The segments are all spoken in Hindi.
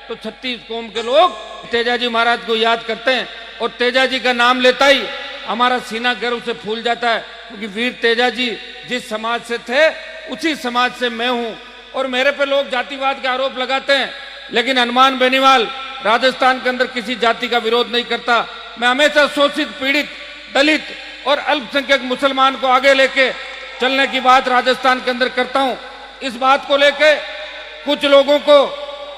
तो 36 कौम के लोग तेजाजी महाराज को याद करते हैं और तेजाजी का नाम लेता ही हमारा सीना गर्व से फूल जाता है, क्योंकि वीर तेजाजी जिस समाज से थे उसी समाज से मैं हूं। और मेरे पे लोग जातिवाद के आरोप लगाते हैं, लेकिन हनुमान बेनीवाल राजस्थान के अंदर किसी जाति का विरोध नहीं करता। मैं हमेशा शोषित, पीड़ित, दलित और अल्पसंख्यक मुसलमान को आगे लेके चलने की बात राजस्थान के अंदर करता हूं। इस बात को लेके कुछ लोगों को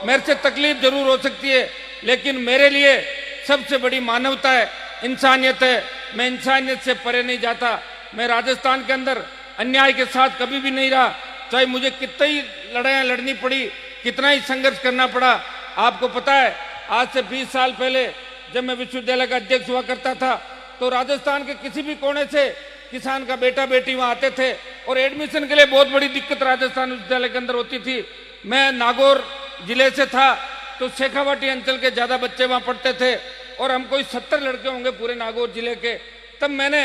मेरे से तकलीफ जरूर हो सकती है, लेकिन मेरे लिए सबसे बड़ी मानवता है, इंसानियत है। मैं इंसानियत से परे नहीं जाता। मैं राजस्थान के अंदर अन्याय के साथ कभी भी नहीं रहा, चाहे मुझे कितनी ही लड़ाइयां लड़नी पड़ी, कितना ही संघर्ष करना पड़ा। आपको पता है, आज से 20 साल पहले जब मैं विश्वविद्यालय का अध्यक्ष हुआ करता था, तो राजस्थान के किसी भी कोने से किसान का बेटा बेटी वहां आते थे और एडमिशन के लिए बहुत बड़ी दिक्कत राजस्थान विश्वविद्यालय के अंदर होती थी। मैं नागौर जिले से था, तो शेखावाटी अंचल के ज्यादा बच्चे वहां पढ़ते थे और हम कोई 70 लड़के होंगे पूरे नागौर जिले के। तब मैंने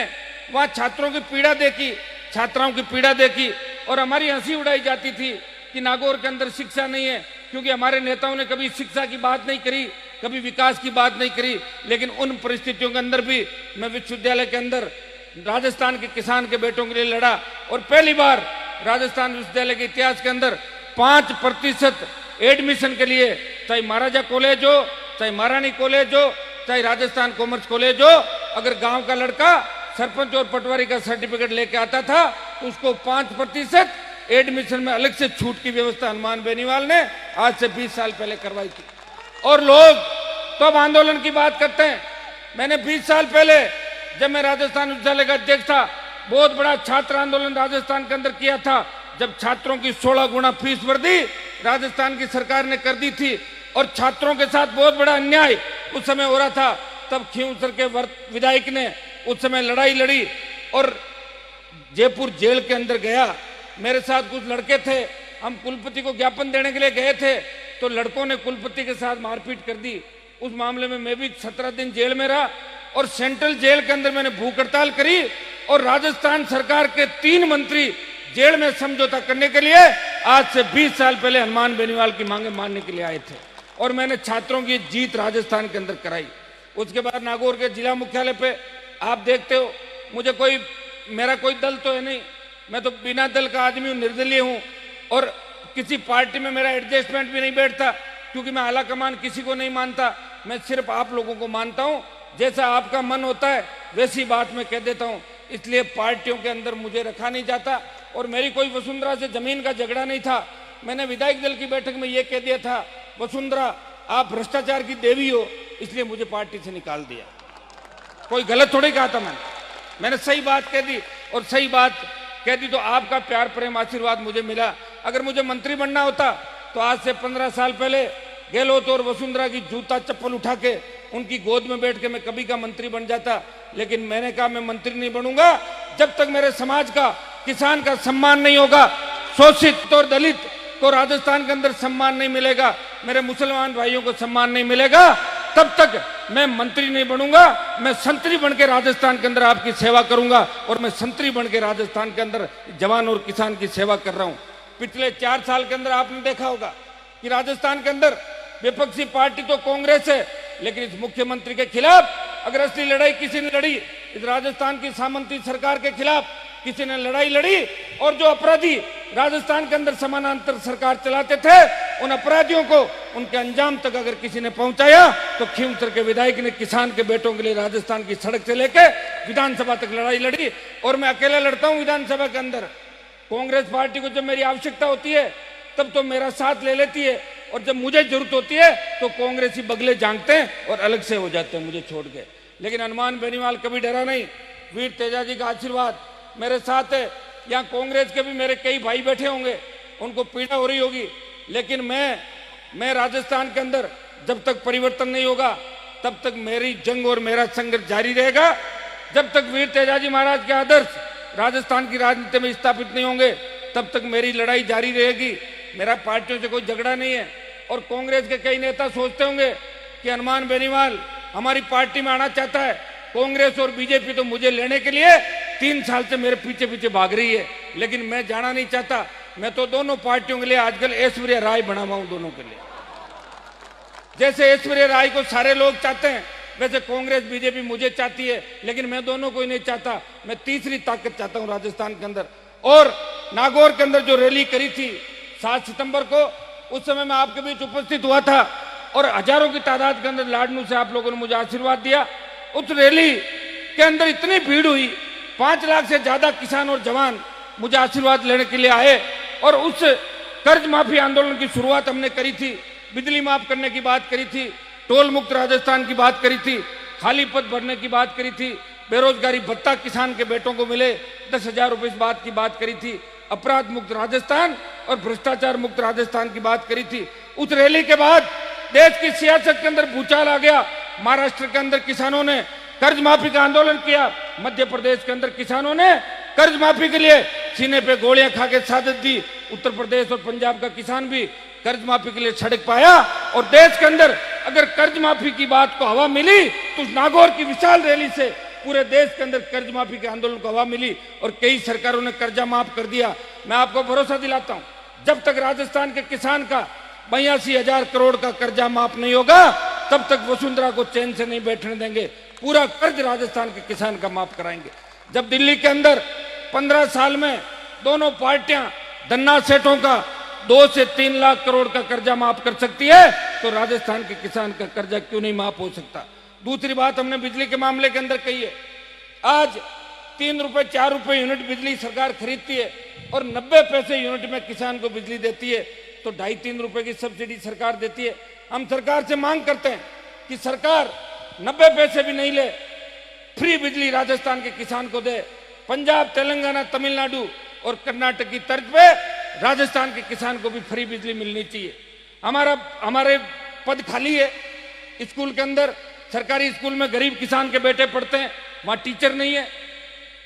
वहां छात्रों की पीड़ा देखी, छात्राओं की पीड़ा देखी, और हमारी हंसी उड़ाई जाती थी कि नागौर के अंदर शिक्षा नहीं है, क्योंकि हमारे नेताओं ने कभी शिक्षा की बात नहीं करी, कभी विकास की बात नहीं करी। लेकिन उन परिस्थितियों के अंदर भी मैं विश्वविद्यालय के अंदर राजस्थान के किसान के बेटों के लिए लड़ा, और पहली बार राजस्थान विश्वविद्यालय के इतिहास के अंदर 5% एडमिशन के लिए, चाहे महाराजा कॉलेज हो, चाहे महारानी कॉलेज हो, चाहे राजस्थान कॉमर्स कॉलेज हो, अगर गांव का लड़का सरपंच और पटवारी का सर्टिफिकेट लेके आता था तो उसको 5% एडमिशन में अलग से छूट की व्यवस्था हनुमान बेनीवाल ने आज से 20 साल पहले करवाई थी। और लोग तो अब आंदोलन की बात करते हैं। मैंने 20 साल पहले जब मैं राजस्थान विश्वविद्यालय का अध्यक्ष था, बहुत बड़ा छात्र आंदोलन राजस्थान के अंदर किया था। जब छात्रों की 16 गुना फीस वृद्धि राजस्थान की सरकार ने कर दी थी और छात्रों के साथ बहुत बड़ा अन्याय उस समय हो रहा था, तब खींवसर के विधायक ने उस समय लड़ाई लड़ी और जयपुर जेल के अंदर गया। मेरे साथ कुछ लड़के थे, हम कुलपति को ज्ञापन देने के लिए गए थे, तो लड़कों ने कुलपति के साथ मारपीट कर दी। उस मामले में मैं भी 17 दिन जेल में रहा और सेंट्रल जेल के अंदर मैंने भूख हड़ताल करी और राजस्थान सरकार के 3 मंत्री जेल में समझौता करने के लिए आज से 20 साल पहले हनुमान बेनीवाल की मांगे मानने के लिए आए थे, और मैंने छात्रों की जीत राजस्थान के अंदर कराई। उसके बाद नागौर के जिला मुख्यालय पे आप देखते हो, मुझे मेरा कोई दल तो है नहीं, मैं तो बिना दल का आदमी हूं, निर्दलीय हूं, और किसी पार्टी में मेरा एडजस्टमेंट भी नहीं बैठता, क्योंकि मैं आला कमान किसी को नहीं मानता। मैं सिर्फ आप लोगों को मानता हूं, जैसा आपका मन होता है वैसी बात मैं कह देता हूं। इसलिए पार्टियों के अंदर मुझे रखा नहीं जाता, और मेरी कोई वसुंधरा से जमीन का झगड़ा नहीं था। मैंने विधायक दल की बैठक में यह कह दिया था, वसुंधरा आप भ्रष्टाचार की देवी हो, इसलिए मुझे पार्टी से निकाल दिया। कोई गलत थोड़ी कहा था मैंने सही बात कह दी, और सही बात कह दी तो आपका प्यार प्रेम आशीर्वाद मुझे मिला। अगर मुझे मंत्री बनना होता तो आज से 15 साल पहले गहलोत और वसुंधरा की जूता चप्पल उठा के उनकी गोद में बैठ के मैं कभी का मंत्री बन जाता। लेकिन मैंने कहा मैं मंत्री नहीं बनूंगा जब तक मेरे समाज का, किसान का सम्मान नहीं होगा, शोषित और दलित को राजस्थान के अंदर सम्मान नहीं मिलेगा, मेरे मुसलमान भाइयों को सम्मान नहीं मिलेगा, तब तक मैं मंत्री नहीं बनूंगा। मैं संतरी बन के राजस्थान के अंदर आपकी सेवा करूंगा, और मैं संतरी बन के राजस्थान के अंदर जवान और किसान की सेवा कर रहा हूं। पिछले 4 साल के अंदर आपने देखा होगा कि राजस्थान के अंदर विपक्षी पार्टी तो कांग्रेस है, लेकिन इस मुख्यमंत्री के खिलाफ अगर असली लड़ाई किसी ने लड़ी, इस राजस्थान की सामंती सरकार के खिलाफ किसी ने लड़ाई लड़ी, और जो अपराधी राजस्थान के अंदर समानांतर सरकार चलाते थे, उन अपराधियों को उनके अंजाम तक अगर किसी ने पहुंचाया, तो खींवसर के विधायक ने किसान के बेटों के लिए राजस्थान की सड़क से लेके विधानसभा तक लड़ाई लड़ी। और मैं अकेला लड़ता हूं विधानसभा के अंदर। कांग्रेस पार्टी को जब मेरी आवश्यकता होती है तब तो मेरा साथ ले लेती है, और जब मुझे जरूरत होती है तो कांग्रेसी बगले झांकते हैं और अलग से हो जाते हैं मुझे छोड़ के। लेकिन हनुमान बेनीवाल कभी डरा नहीं। वीर तेजाजी का आशीर्वाद मेरे साथ है। यहाँ कांग्रेस के भी मेरे कई भाई बैठे होंगे, उनको पीड़ा हो रही होगी, लेकिन मैं राजस्थान के अंदर जब तक परिवर्तन नहीं होगा तब तक मेरी जंग और मेरा संघर्ष जारी रहेगा। जब तक वीर तेजाजी महाराज के आदर्श राजस्थान की राजनीति में स्थापित नहीं होंगे तब तक मेरी लड़ाई जारी रहेगी। मेरा पार्टियों से कोई झगड़ा नहीं है। और कांग्रेस के कई नेता सोचते होंगे कि हनुमान बेनीवाल हमारी पार्टी में आना चाहता है। कांग्रेस और बीजेपी तो मुझे लेने के लिए 3 साल से मेरे पीछे पीछे भाग रही है, लेकिन मैं जाना नहीं चाहता। मैं तो दोनों पार्टियों के लिए आजकल ऐश्वर्या राय बना हुआ हूं, दोनों के लिए। जैसे ऐश्वर्या राय को सारे लोग चाहते हैं, वैसे कांग्रेस बीजेपी मुझे चाहती है, लेकिन मैं दोनों को ही नहीं चाहता। मैं तीसरी ताकत चाहता हूं राजस्थान के अंदर। और नागौर के अंदर जो रैली करी थी 7 सितंबर को, उस समय मैं आपके बीच उपस्थित हुआ था और हजारों की तादाद के अंदर लाडनू से आप लोगों ने मुझे आशीर्वाद दिया। उस रैली के अंदर इतनी भीड़ हुई, 5 लाख से ज्यादा किसान और जवान मुझे आशीर्वाद लेने के लिए आए। और उस कर्ज माफी आंदोलन की शुरुआत हमने करी थी, बिजली माफ करने की बात करी थी, टोल मुक्त राजस्थान की बात करी थी, खाली पद भरने की बात करी थी, बेरोजगारी भत्ता किसान के बेटों को मिले 10,000 रुपए, इस बात की बात करी थी, अपराध मुक्त राजस्थान और भ्रष्टाचार मुक्त राजस्थान की बात करी थी। उस रैली के बाद देश की सियासत के अंदर भूचाल आ गया। महाराष्ट्र के अंदर किसानों ने कर्ज माफी का आंदोलन किया, मध्य प्रदेश के अंदर किसानों ने कर्ज माफी के लिए सीने पे गोलियां खा के शहादत दी, उत्तर प्रदेश और पंजाब का किसान भी कर्ज माफी के लिए सड़क पाया। और देश के अंदर अगर कर्ज माफी की बात को हवा मिली तो नागौर की विशाल रैली से पूरे देश के अंदर कर्ज माफी के आंदोलन को हवा मिली और कई सरकारों ने कर्जा माफ कर दिया। मैं आपको भरोसा दिलाता हूं, जब तक राजस्थान के किसान का 82,000 करोड़ का कर्जा माफ नहीं होगा, तब तक वसुंधरा को चैन से नहीं बैठने देंगे। पूरा कर्ज राजस्थान के किसान का माफ कराएंगे। जब दिल्ली के अंदर 15 साल में दोनों पार्टियां धन्ना सेठों का 2 से 3 लाख करोड़ का कर्जा माफ कर सकती है, तो राजस्थान के किसान का कर्जा क्यों नहीं माफ हो सकता। दूसरी बात हमने बिजली के मामले के अंदर कही है, आज 3 रुपए 4 रुपए यूनिट बिजली सरकार खरीदती है और 90 पैसे यूनिट में किसान को बिजली देती है, तो 2.5-3 रुपए की सब्सिडी सरकार देती है। हम सरकार से मांग करते हैं कि सरकार 90 पैसे भी नहीं ले, फ्री बिजली राजस्थान के किसान को दे। पंजाब, तेलंगाना, तमिलनाडु और कर्नाटक की तर्ज पे राजस्थान के किसान को भी फ्री बिजली मिलनी चाहिए। हमारे पद खाली है स्कूल के अंदर, सरकारी स्कूल में गरीब किसान के बेटे पढ़ते हैं, वहां टीचर नहीं है।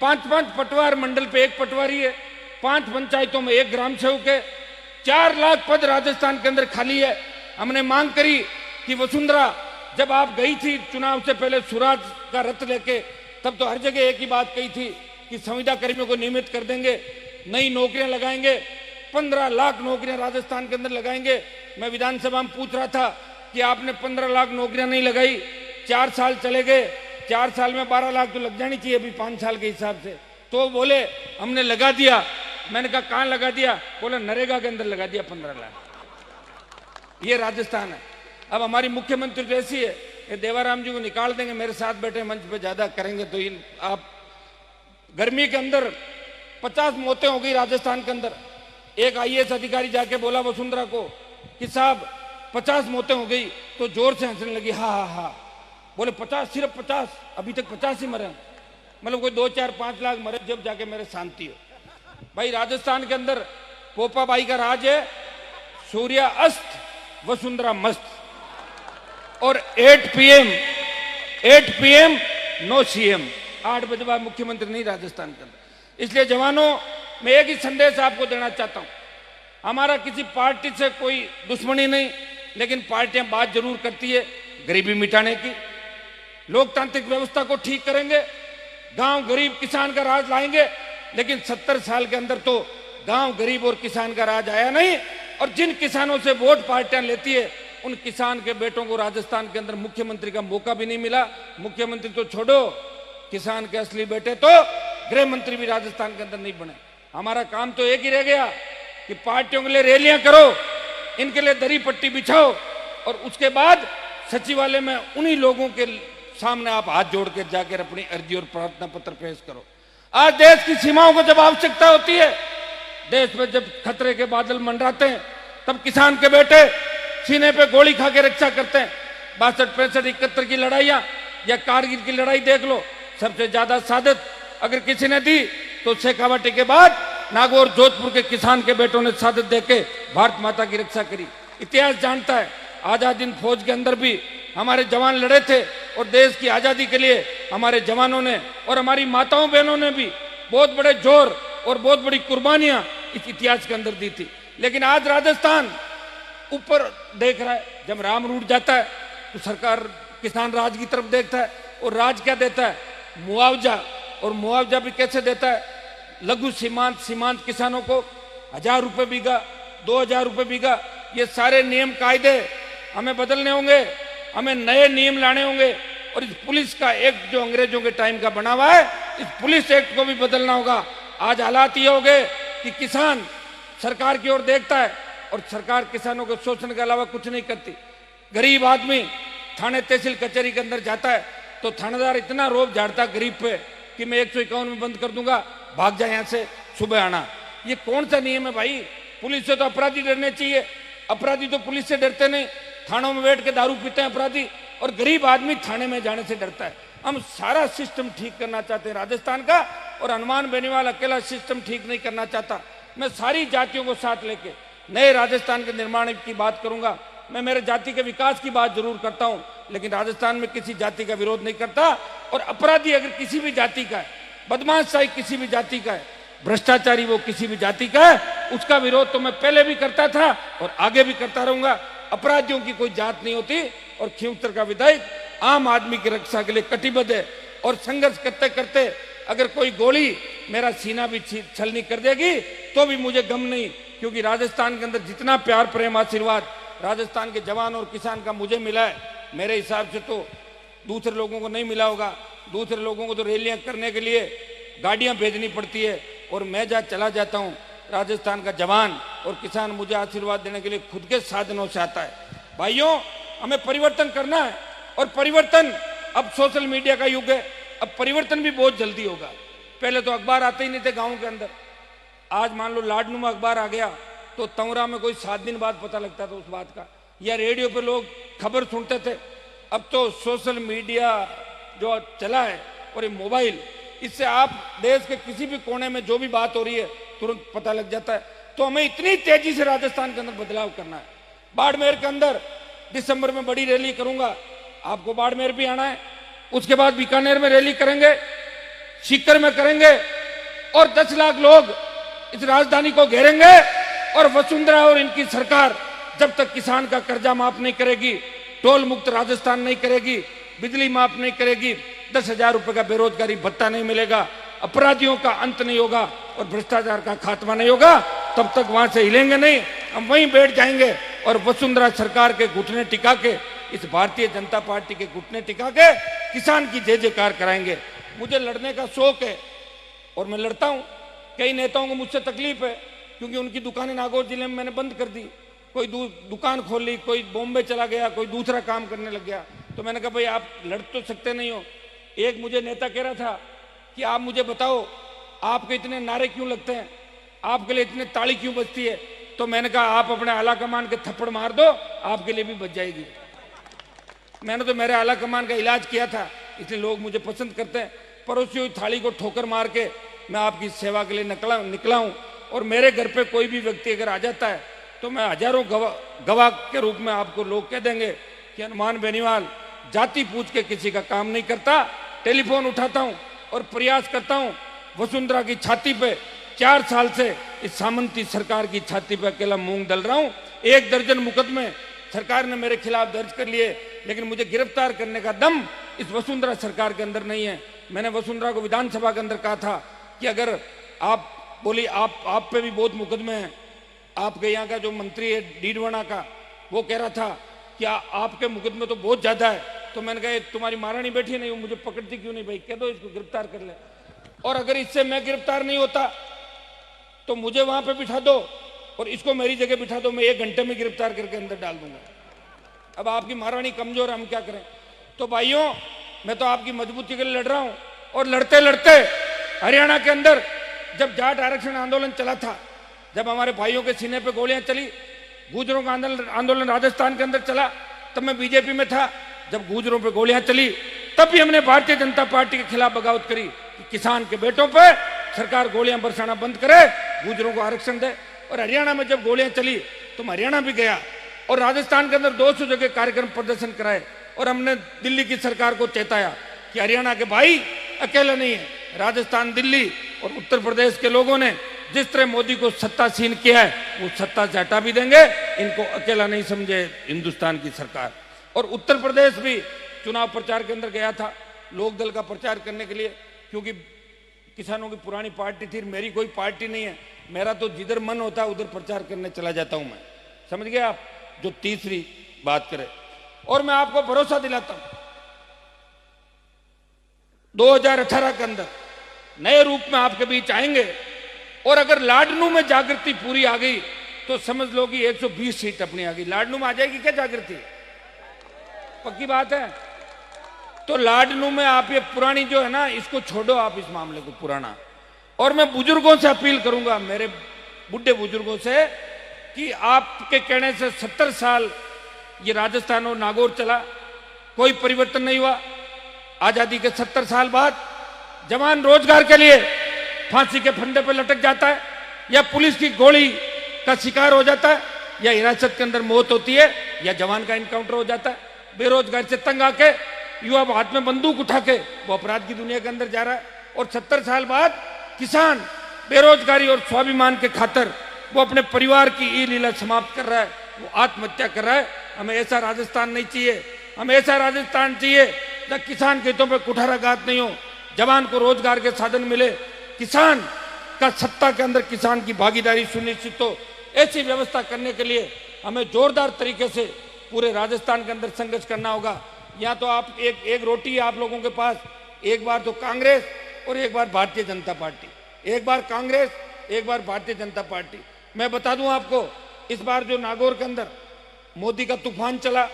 5-5 पटवार मंडल पे 1 पटवारी है, 5 पंचायतों में 1 ग्राम सेवक है, 4 लाख पद राजस्थान के अंदर खाली है। हमने मांग करी कि वसुंधरा, जब आप गई थी चुनाव से पहले स्वराज का रथ लेके, तब तो हर जगह एक ही बात कही थी कि संविदा कर्मियों को नियमित कर देंगे, नई नौकरियां लगाएंगे, 15 लाख नौकरियां राजस्थान के अंदर लगाएंगे। मैं विधानसभा में पूछ रहा था कि आपने 15 लाख नौकरियां नहीं लगाई, 4 साल चले गए, 4 साल में 12 लाख तो लग जानी चाहिए अभी 5 साल के हिसाब से। तो बोले हमने लगा दिया। मैंने कहा कहां लगा दिया? बोले नरेगा के अंदर लगा दिया 15 लाख। ये राजस्थान है। अब हमारी मुख्यमंत्री तो ऐसी है, ये देवाराम जी को निकाल देंगे, मेरे साथ बैठे मंच पे ज्यादा करेंगे तो आप। गर्मी के अंदर 50 मौतें हो गई राजस्थान के अंदर। एक IAS अधिकारी जाके बोला वसुंधरा को कि साहब 50 मौतें हो गई, तो जोर से हंसने लगी, हा हा हा। बोले 50, सिर्फ 50? अभी तक 50 ही मरे, मतलब कोई 2, 4, 5 लाख मरे, जब जाके मेरे शांति हो। भाई राजस्थान के अंदर पोपा बाई का राज है, सूर्य अस्त वसुंधरा मस्त। और 8 PM नो CM, 8 बजे बाद मुख्यमंत्री नहीं राजस्थान के अंदर। इसलिए जवानों, मैं एक ही संदेश आपको देना चाहता हूं, हमारा किसी पार्टी से कोई दुश्मनी नहीं, लेकिन पार्टियां बात जरूर करती है गरीबी मिटाने की, लोकतांत्रिक व्यवस्था को ठीक करेंगे, गांव गरीब किसान का राज लाएंगे। लेकिन 70 साल के अंदर तो गांव गरीब और किसान का राज आया नहीं। और जिन किसानों से वोट पार्टियां लेती है, उन किसान के बेटों को राजस्थान के अंदर मुख्यमंत्री का मौका भी नहीं मिला। मुख्यमंत्री तो छोड़ो, किसान के असली बेटे तो गृह मंत्री भी राजस्थान के अंदर नहीं बने। हमारा काम तो एक ही रह गया कि पार्टियों के लिए रैलियां करो, इनके लिए दरी पट्टी बिछाओ, और उसके बाद सचिवालय में उन्हीं लोगों के सामने आप हाथ जोड़ के जाकर अपनी अर्जी और प्रार्थना पत्र पेश करो। आज देश की सीमाओं को जब आवश्यकता होती है, देश में जब खतरे के बादल मंडराते हैं, तब किसान के बेटे सीने पे गोली खा के रक्षा करते हैं। 62, 65, 71 की लड़ाइयां या कारगिल की लड़ाई देख लो, सबसे ज्यादा शहादत अगर किसी ने दी तो शेखावटी के बाद नागौर जोधपुर के किसान के बेटों ने शहादत देके भारत माता की रक्षा करी। इतिहास जानता है, आजाद हिंद फौज के अंदर भी हमारे जवान लड़े थे और देश की आजादी के लिए हमारे जवानों ने और हमारी माताओं बहनों ने भी बहुत बड़े जोर और बहुत बड़ी कुर्बानियां इस इतिहास के अंदर दी थी। लेकिन आज राजस्थान ऊपर देख रहा है, जब राम रूठ जाता है तो सरकार किसान राज की तरफ देखता है, और राज क्या देता है? मुआवजा। और मुआवजा भी कैसे देता है? लघु सीमांत किसानों को 1000 रुपए बीघा, 2000 रुपए बीघा, ये सारे नियम कायदे हमें बदलने होंगे, हमें नए नियम लाने होंगे। और इस पुलिस का एक्ट जो अंग्रेजों के टाइम का बना हुआ है, इस पुलिस एक्ट को भी बदलना होगा। आज हालात ये हो गए कि किसान सरकार की ओर देखता है और सरकार किसानों के शोषण के अलावा कुछ नहीं करती। गरीब आदमी थाने तहसील कचहरी के अंदर जाता है तो थानेदार इतना रोब झाड़ता गरीब पे कि मैं 151 में बंद कर दूंगा, भाग जाए यहां से, सुबह आना। ये कौन सा नियम है भाई? पुलिस से तो अपराधी डरने चाहिए, अपराधी तो पुलिस से डरते नहीं। थानों में बैठ के दारू पीते हैं अपराधी, और गरीब आदमी थाने में जाने से डरता है। हम सारा सिस्टम ठीक करना चाहते हैं राजस्थान का, और हनुमान बेनीवाल अकेला सिस्टम ठीक नहीं करना चाहता। मैं सारी जातियों को साथ लेके नए राजस्थान के निर्माण की बात करूंगा। मैं मेरे जाति के विकास की बात जरूर करता हूं, लेकिन राजस्थान में किसी जाति का विरोध नहीं करता। और अपराधी अगर किसी भी जाति का है, बदमाश शाही किसी भी जाति का है, भ्रष्टाचारी वो किसी भी जाति का है, उसका विरोध तो मैं पहले भी करता था और आगे भी करता रहूंगा। अपराधियों की कोई जात नहीं होती। और खियूंतर का विधायक आम आदमी की रक्षा के लिए कटिबद्ध है, और संघर्ष करते करते अगर कोई गोली मेरा सीना भी छलनी कर देगी तो भी मुझे गम नहीं, क्योंकि राजस्थान के अंदर जितना प्यार प्रेम आशीर्वाद राजस्थान के जवान और किसान का मुझे मिला है, मेरे हिसाब से तो दूसरे लोगों को नहीं मिला होगा। दूसरे लोगों को तो रैलियां करने के लिए गाड़ियां भेजनी पड़ती है, और मैं जहाँ चला जाता हूँ राजस्थान का जवान और किसान मुझे आशीर्वाद देने के लिए खुद के साधनों से आता है। भाइयों, हमें परिवर्तन करना है, और परिवर्तन अब सोशल मीडिया का युग है। अब परिवर्तन भी बहुत जल्दी होगा। पहले तो अखबार आते ही नहीं थे गाँव के अंदर। आज मान लो लाडनुमा अखबार आ गया तो तंवरा में कोई 7 दिन बाद पता लगता था उस बात का, या रेडियो पे लोग खबर सुनते थे। अब तो सोशल मीडिया जो चला है और ये मोबाइल, इससे आप देश के किसी भी कोने में जो भी बात हो रही है तुरंत पता लग जाता है। तो हमें इतनी तेजी से राजस्थान के अंदर बदलाव करना है। बाड़मेर के अंदर दिसंबर में बड़ी रैली करूंगा, आपको बाड़मेर भी आना है। उसके बाद बीकानेर में रैली करेंगे, सीकर में करेंगे, और 10 लाख लोग इस राजधानी को घेरेंगे। और वसुंधरा और इनकी सरकार जब तक किसान का कर्जा माफ नहीं करेगी, टोल मुक्त राजस्थान नहीं करेगी, बिजली माफ नहीं करेगी, 10,000 रुपए का बेरोजगारी भत्ता नहीं मिलेगा, अपराधियों का अंत नहीं होगा और भ्रष्टाचार का खात्मा नहीं होगा, तब तक वहां से हिलेंगे नहीं। हम वहीं बैठ जाएंगे और वसुंधरा सरकार के घुटने टिका के, इस भारतीय जनता पार्टी के घुटने टिका के किसान की जय जयकार कराएंगे। मुझे लड़ने का शौक है और मैं लड़ता हूं। कई नेताओं को मुझसे तकलीफ है क्योंकि उनकी दुकानें नागौर जिले में मैंने बंद कर दी। कोई दुकान खोल ली, कोई बॉम्बे चला गया, कोई दूसरा काम करने लग गया। तो मैंने कहा भाई आप लड़ तो सकते नहीं हो। एक मुझे नेता कह रहा था कि आप मुझे बताओ आपके इतने नारे क्यों लगते हैं, आपके लिए इतने ताली क्यों बजती है। तो मैंने कहा आप अपने आला कमान के थप्पड़ मार दो, आपके लिए भी बच जाएगी। मैंने तो मेरे आला कमान का इलाज किया था, इसलिए लोग मुझे पसंद करते हैं। परोसी हुई थाली को ठोकर मार के मैं आपकी सेवा के लिए निकला हूं। और मेरे घर पे कोई भी व्यक्ति अगर आ जाता है तो मैं हजारों गवाह के रूप में आपको लोग कह देंगे कि हनुमान बेनीवाल जाति पूछ के किसी का काम नहीं करता। टेलीफोन उठाता हूं और प्रयास करता हूं वसुंधरा की छाती पे 4 साल से इस सामंती सरकार की छाती पे अकेला मूंग दल रहा हूं। 1 दर्जन मुकदमे सरकार ने मेरे खिलाफ दर्ज कर लिए, लेकिन मुझे गिरफ्तार करने का दम इस वसुंधरा सरकार के अंदर नहीं है। मैंने वसुंधरा को विधानसभा के अंदर कहा था कि अगर आप बोली आप पे भी बहुत मुकदमे हैं। आपके यहाँ का जो मंत्री है डीडवाना का, वो कह रहा था कि आपके मुकदमे तो बहुत ज्यादा है। तो मैंने कहा तुम्हारी महारानी बैठी नहीं, मुझे पकड़ती क्यों नहीं भाई, कह दो इसको गिरफ्तार कर ले। और अगर इससे मैं गिरफ्तार नहीं होता तो मुझे वहां पे बिठा दो और इसको मेरी जगह बिठा दो, मैं 1 घंटे में गिरफ्तार करके अंदर डाल दूंगा। अब आपकी महारानी कमजोर है, हम क्या करें। तो भाइयों, मैं तो आपकी मजबूती के लिए लड़ रहा हूं। और लड़ते लड़ते हरियाणा के अंदर जब जाट आरक्षण आंदोलन चला था, जब हमारे भाइयों के सीने पे गोलियां चली, गुजरों का आंदोलन राजस्थान के अंदर चला, तब मैं बीजेपी में था। जब गुजरों पे गोलियां चली तब भी हमने भारतीय जनता पार्टी के खिलाफ बगावत करी कि किसान के बेटों पे सरकार गोलियां बरसाना बंद करे, गुजरों को आरक्षण दे। और हरियाणा में जब गोलियां चली तो मैं हरियाणा भी गया और राजस्थान के अंदर 200 जगह कार्यक्रम प्रदर्शन कराए। और हमने दिल्ली की सरकार को चेताया कि हरियाणा के भाई अकेले नहीं है, राजस्थान, दिल्ली और उत्तर प्रदेश के लोगों ने जिस तरह मोदी को सत्तासीन किया है वो सत्ता से हटा भी देंगे। इनको अकेला नहीं समझे हिंदुस्तान की सरकार। और उत्तर प्रदेश भी चुनाव प्रचार के अंदर गया था लोक दल का प्रचार करने के लिए, क्योंकि किसानों की पुरानी पार्टी थी, मेरी कोई पार्टी नहीं है। मेरा तो जिधर मन होता है उधर प्रचार करने चला जाता हूं मैं, समझ गए आप। जो तीसरी बात करें। और मैं आपको भरोसा दिलाता हूं 2018 के अंदर नए रूप में आपके बीच आएंगे, और अगर लाडनू में जागृति पूरी आ गई तो समझ लो कि 120 सीट अपनी आ गई। लाडनू में आ जाएगी क्या जागृति? पक्की बात है। तो लाडनू में आप ये पुरानी जो है ना, इसको छोड़ो आप, इस मामले को पुराना। और मैं बुजुर्गों से अपील करूंगा, मेरे बुढ़े बुजुर्गों से, कि आपके कहने से 70 साल ये राजस्थान और नागौर चला, कोई परिवर्तन नहीं हुआ। आजादी के 70 साल बाद जवान रोजगार के लिए फांसी के फंदे पर लटक जाता है, या पुलिस की गोली का शिकार हो जाता है, या हिरासत के अंदर मौत होती है, या जवान का इनकाउंटर हो जाता है। बेरोजगार से तंग आके युवा हाथ में बंदूक उठा के वो अपराध की दुनिया के अंदर जा रहा है। और 70 साल बाद किसान बेरोजगारी और स्वाभिमान के खातिर वो अपने परिवार की ई लीला समाप्त कर रहा है, वो आत्महत्या कर रहा है। हमें ऐसा राजस्थान नहीं चाहिए। हमें ऐसा राजस्थान चाहिए जहाँ किसान खेतों पर कुठाराघात नहीं हो, जवान को रोजगार के साधन मिले, किसान का सत्ता के अंदर किसान की भागीदारी सुनिश्चित हो। ऐसी व्यवस्था करने के लिए हमें जोरदार तरीके से पूरे राजस्थान के अंदर संघर्ष करना होगा। या तो आप एक रोटी है आप लोगों के पास, एक बार तो कांग्रेस और एक बार भारतीय जनता पार्टी, एक बार कांग्रेस एक बार भारतीय जनता पार्टी। मैं बता दूं आपको, इस बार जो नागौर के अंदर मोदी का तूफान चला,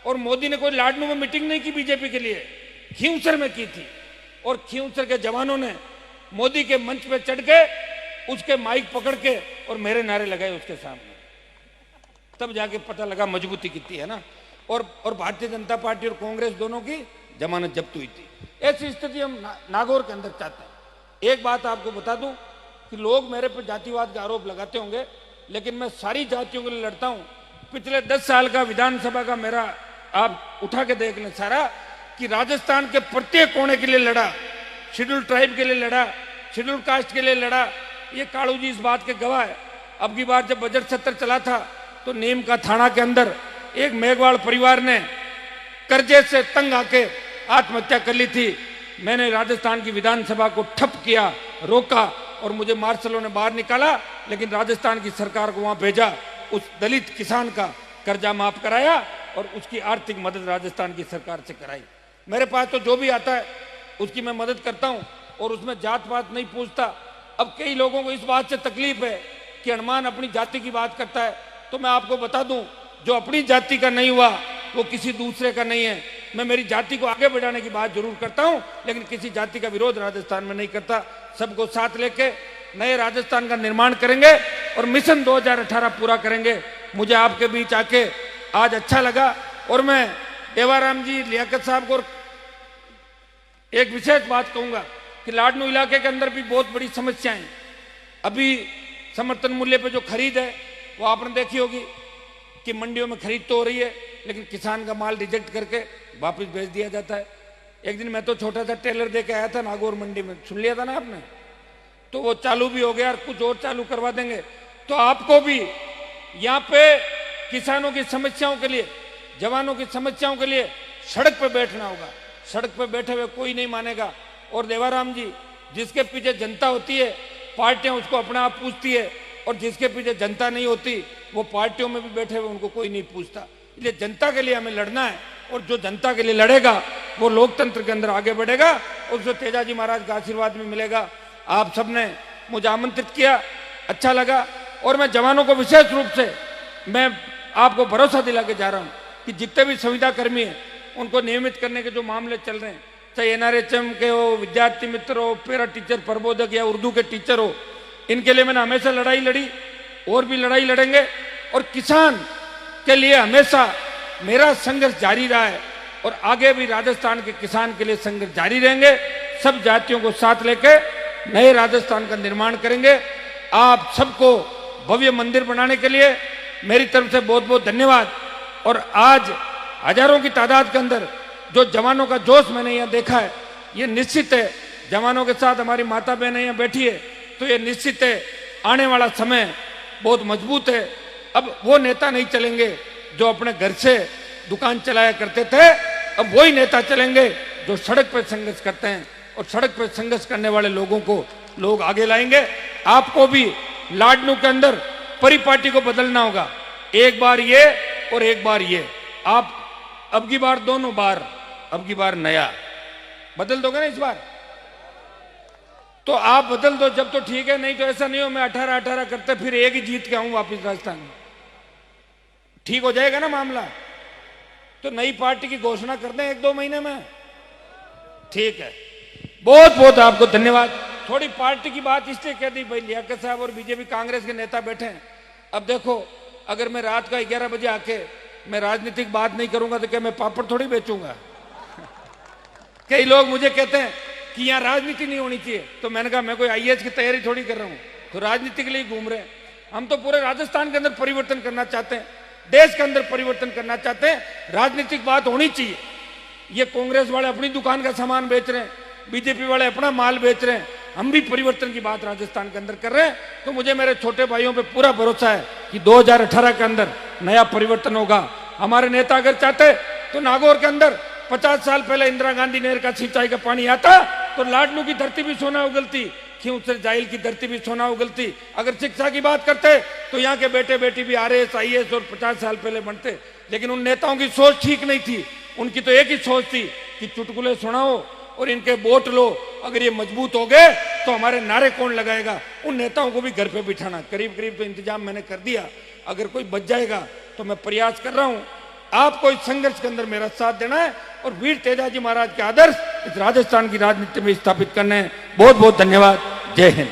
और मोदी ने कोई लाडनू में मीटिंग नहीं की बीजेपी के लिए, खींवसर में की थी। और खींवसर के जवानों ने मोदी के मंच पे चढ़ के उसके माइक पकड़ के और मेरे नारे लगाए उसके सामने, तब जाके पता लगा मजबूती कितनी है ना। और भारतीय जनता पार्टी और कांग्रेस दोनों की जमानत जब्त हुई थी। ऐसी स्थिति हम नागौर के अंदर चाहते हैं। एक बात आपको बता दूं कि लोग मेरे पर जातिवाद का आरोप लगाते होंगे, लेकिन मैं सारी जातियों के लिए लड़ता हूं। पिछले 10 साल का विधानसभा का मेरा आप उठा के देख लें सारा, कि राजस्थान के प्रत्येक कोने के लिए लड़ा, शेड्यूल ट्राइब के लिए लड़ा, शेड्यूल कास्ट के लिए लड़ा। ये कालू जी इस बात के गवाह है। अब की बार जब बजट सत्र चला था तो नीम का थाना के अंदर एक मेघवाड़ परिवार ने कर्जे से तंग आके आत्महत्या कर ली थी। मैंने राजस्थान की विधानसभा को ठप किया, रोका, और मुझे मार्शलों ने बाहर निकाला, लेकिन राजस्थान की सरकार को वहां भेजा, उस दलित किसान का कर्जा माफ कराया और उसकी आर्थिक मदद राजस्थान की सरकार से कराई। मेरे पास तो जो भी आता है उसकी मैं मदद करता हूं, और उसमें जात पात नहीं पूछता। अब कई लोगों को इस बात से तकलीफ है कि हनुमान अपनी जाति की बात करता है, तो मैं आपको बता दूं, जो अपनी जाति का नहीं हुआ वो किसी दूसरे का नहीं है। मैं मेरी जाति को आगे बढ़ाने की बात जरूर करता हूं, लेकिन किसी जाति का विरोध राजस्थान में नहीं करता। सबको साथ लेके नए राजस्थान का निर्माण करेंगे और मिशन 2018 पूरा करेंगे। मुझे आपके बीच आके आज अच्छा लगा, और मैं देवाराम जी, लियाकत साहब को एक विशेष बात कहूंगा कि लाडनू इलाके के अंदर भी बहुत बड़ी समस्याएं। अभी समर्थन मूल्य पे जो खरीद है वो आपने देखी होगी कि मंडियों में खरीद तो हो रही है, लेकिन किसान का माल रिजेक्ट करके वापस भेज दिया जाता है। एक दिन मैं तो छोटा सा टेलर दे के आया था नागौर मंडी में, सुन लिया था ना आपने, तो वो चालू भी हो गया और कुछ और चालू करवा देंगे। तो आपको भी यहाँ पे किसानों की समस्याओं के लिए, जवानों की समस्याओं के लिए सड़क पे बैठना होगा। सड़क पे बैठे हुए कोई नहीं मानेगा। और देवाराम जी, जिसके पीछे जनता होती है पार्टियां उसको अपना आप पूछती है, और जिसके पीछे जनता नहीं होती वो पार्टियों में भी बैठे हुए उनको कोई नहीं पूछता। इसलिए जनता के लिए हमें लड़ना है, और जो जनता के लिए लड़ेगा वो लोकतंत्र के अंदर आगे बढ़ेगा, और उसको तेजाजी महाराज का आशीर्वाद भी मिलेगा। आप सबने मुझे आमंत्रित किया, अच्छा लगा। और मैं जवानों को विशेष रूप से मैं आपको भरोसा दिला के जा रहा हूं कि जितने भी संविदा कर्मी हैं उनको नियमित करने के जो मामले चल रहे हैं, चाहे एनआरएचएम के हो, विद्यार्थी मित्र हो, पैरा टीचर प्रबोधक या उर्दू के टीचर हो, इनके लिए मैंने हमेशा लड़ाई लड़ी और भी लड़ाई लड़ेंगे। और किसान के लिए हमेशा मेरा संघर्ष जारी रहा है, और आगे भी राजस्थान के किसान के लिए संघर्ष जारी रहेंगे। सब जातियों को साथ लेके नए राजस्थान का निर्माण करेंगे। आप सबको भव्य मंदिर बनाने के लिए मेरी तरफ से बहुत बहुत धन्यवाद। और आज हजारों की तादाद के अंदर जो जवानों का जोश मैंने यहाँ देखा है, ये निश्चित है, जवानों के साथ हमारी माता बहनें यहाँ बैठी है, तो ये निश्चित है आने वाला समय बहुत मजबूत है। अब वो नेता नहीं चलेंगे जो अपने घर से दुकान चलाया करते थे, अब वही नेता चलेंगे जो सड़क पर संघर्ष करते हैं, और सड़क पर संघर्ष करने वाले लोगों को लोग आगे लाएंगे। आपको भी लाडनू के अंदर परिपाटी को बदलना होगा, एक बार ये और एक बार ये। आप अब की बार दोनों बार, अब की बार नया बदल दोगे ना इस बार, तो आप बदल दो जब तो ठीक है, नहीं तो ऐसा नहीं हो मैं 18-18 करते फिर एक ही जीत के आऊं वापिस राजस्थान में। ठीक हो जाएगा ना मामला, तो नई पार्टी की घोषणा कर दें 1-2 महीने में। ठीक है, बहुत बहुत आपको धन्यवाद। थोड़ी पार्टी की बात इसलिए कह दी भाई, लियाकत साहब और बीजेपी कांग्रेस के नेता बैठे हैं। अब देखो, अगर मैं रात का 11 बजे आके मैं राजनीतिक बात नहीं करूंगा तो क्या मैं पापड़ थोड़ी बेचूंगा? कई लोग मुझे कहते हैं कि यहाँ राजनीति नहीं होनी चाहिए, तो मैंने कहा मैं कोई आईएएस की तैयारी थोड़ी कर रहा हूं, तो राजनीति के लिए घूम रहे हैं। हम तो पूरे राजस्थान के अंदर परिवर्तन करना चाहते हैं, देश के अंदर परिवर्तन करना चाहते हैं, राजनीतिक बात होनी चाहिए। ये कांग्रेस वाले अपनी दुकान का सामान बेच रहे हैं, बीजेपी वाले अपना माल बेच रहे हैं, हम भी परिवर्तन की बात राजस्थान के अंदर कर रहे हैं। तो मुझे मेरे छोटे भाइयों पे पूरा भरोसा है कि 2018 के अंदर नया परिवर्तन होगा। हमारे नेता अगर चाहते तो नागौर के अंदर 50 साल पहले इंदिरा गांधी नहर का सिंचाई का पानी आता तो लाडलू की धरती भी सोना उगलती, क्यों सर जाइल की धरती भी सोना उगलती। अगर शिक्षा की बात करते तो यहाँ के बेटे बेटी भी आरएएस आईएएस और 50 साल पहले बनते। लेकिन उन नेताओं की सोच ठीक नहीं थी, उनकी तो एक ही सोच थी कि चुटकुले सुनाओ और इनके वोट लो, अगर ये मजबूत हो गए तो हमारे नारे कौन लगाएगा। उन नेताओं को भी घर पे बिठाना, करीब करीब तो इंतजाम मैंने कर दिया, अगर कोई बच जाएगा तो मैं प्रयास कर रहा हूं। आपको इस संघर्ष के अंदर मेरा साथ देना है और वीर तेजाजी महाराज के आदर्श इस राजस्थान की राजनीति में स्थापित करने हैं। बहुत बहुत धन्यवाद। जय हिंद।